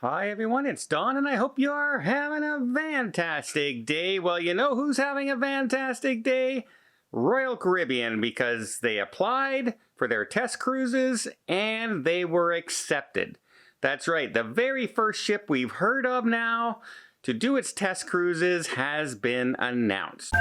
Hi everyone, it's Don and I hope you're having a fantastic day. Well, you know who's having a fantastic day? Royal Caribbean, because they applied for their test cruises and they were accepted. That's right, the very first ship we've heard of now to do its test cruises has been announced.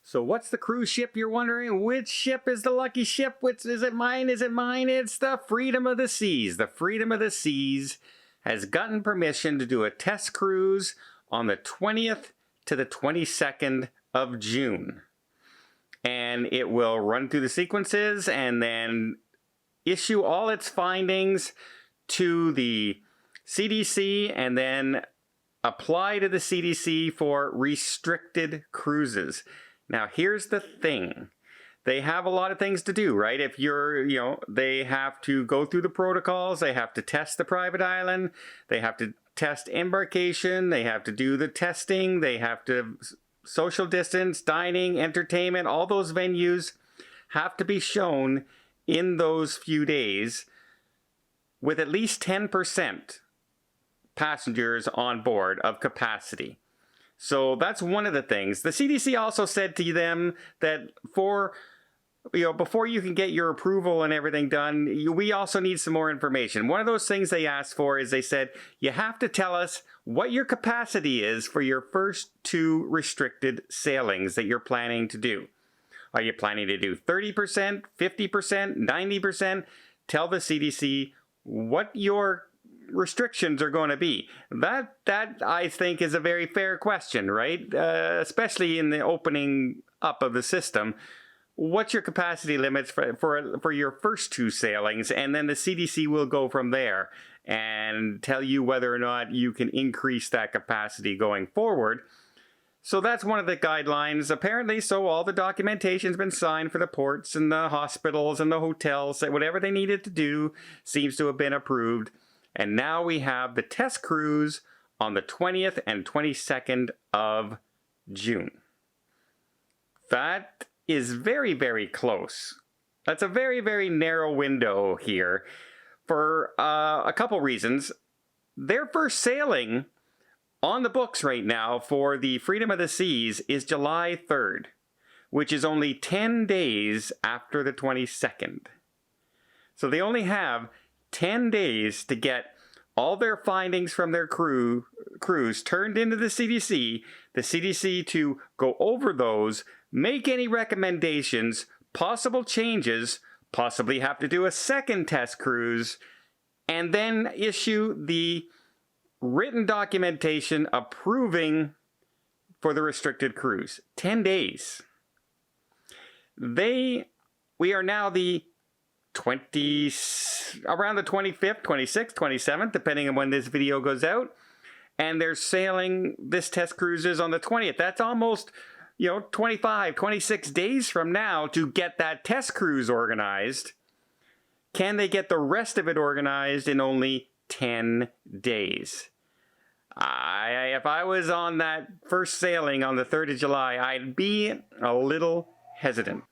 So what's the cruise ship, you're wondering? Which ship is the lucky ship? Which, is it mine? Is it mine? It's the Freedom of the Seas. The Freedom of the Seas has gotten permission to do a test cruise on the 20th to the 22nd of June. And it will run through the sequences and then issue all its findings to the CDC and then apply to the CDC for restricted cruises. Now, here's the thing. They have a lot of things to do, right? If they have to go through the protocols. They have to test the private island. They have to test embarkation. They have to do the testing. They have to social distance, dining, entertainment. All those venues have to be shown in those few days with at least 10% passengers on board of capacity. So that's one of the things. The CDC also said to them that before you can get your approval and everything done, we also need some more information. One of those things they asked for is they said, you have to tell us what your capacity is for your first 2 restricted sailings that you're planning to do. Are you planning to do 30%, 50%, 90%? Tell the CDC what your restrictions are going to be. That I think is a very fair question, right? Especially in the opening up of the system. What's your capacity limits for your first 2 sailings? And then the CDC will go from there and tell you whether or not you can increase that capacity going forward. So that's one of the guidelines. Apparently, so all the documentation's been signed for the ports and the hospitals and the hotels. That whatever they needed to do seems to have been approved. And now we have the test cruise on the 20th and 22nd of June. That is very, very close. That's a very, very narrow window here for a couple reasons. Their first sailing on the books right now for the Freedom of the Seas is July 3rd, which is only 10 days after the 22nd. So they only have 10 days to get all their findings from their cruise turned into the CDC to go over those, make any recommendations, possible changes, possibly have to do a second test cruise, and then issue the written documentation approving for the restricted cruise. 10 days. We are now around the 25th, 26th, 27th, depending on when this video goes out. And they're sailing this test cruises on the 20th. That's almost, 25, 26 days from now to get that test cruise organized. Can they get the rest of it organized in only 10 days? If I was on that first sailing on the 3rd of July, I'd be a little hesitant.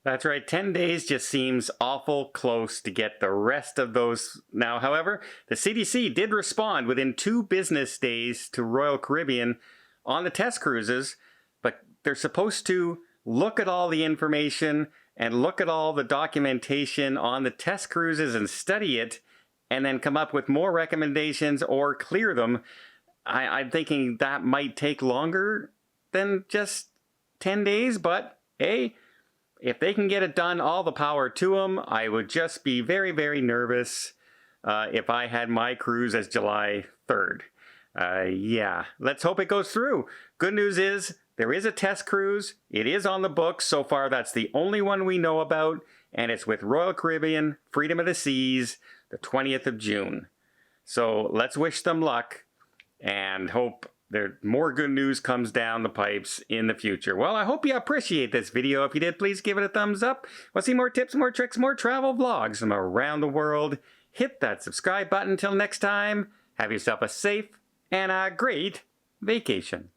That's right, 10 days just seems awful close to get the rest of those. Now, however, the CDC did respond within 2 business days to Royal Caribbean on the test cruises, but they're supposed to look at all the information and look at all the documentation on the test cruises and study it, and then come up with more recommendations or clear them. I'm thinking that might take longer than just 10 days, but hey, if they can get it done, all the power to them. I would just be very, very nervous if I had my cruise as July 3rd. Yeah, let's hope it goes through. Good news is there is a test cruise. It is on the books. So far, that's the only one we know about. And it's with Royal Caribbean, Freedom of the Seas, the 20th of June. So let's wish them luck and hope more good news comes down the pipes in the future. Well, I hope you appreciate this video. If you did, please give it a thumbs up. Want to see more tips, more tricks, more travel vlogs from around the world? Hit that subscribe button. Until next time, have yourself a safe and a great vacation.